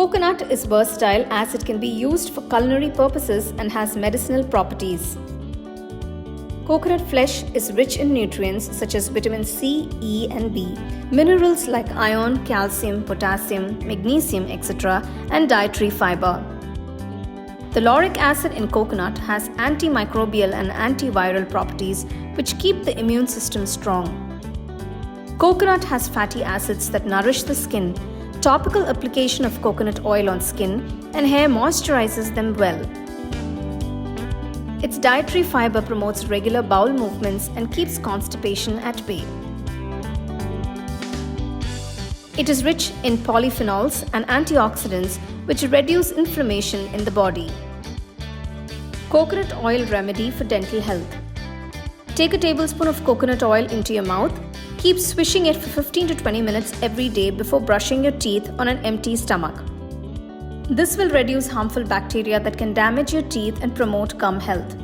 Coconut is versatile as it can be used for culinary purposes and has medicinal properties. Coconut flesh is rich in nutrients such as vitamin C, E and B, minerals like iron, calcium, potassium, magnesium, etc. and dietary fiber. The lauric acid in coconut has antimicrobial and antiviral properties which keep the immune system strong. Coconut has fatty acids that nourish the skin. Topical application of coconut oil on skin and hair moisturizes them well. Its dietary fiber promotes regular bowel movements and keeps constipation at bay. It is rich in polyphenols and antioxidants which reduce inflammation in the body. Coconut oil remedy for dental health. Take a tablespoon of coconut oil into your mouth. Keep swishing it for 15 to 20 minutes every day before brushing your teeth on an empty stomach. This will reduce harmful bacteria that can damage your teeth and promote gum health.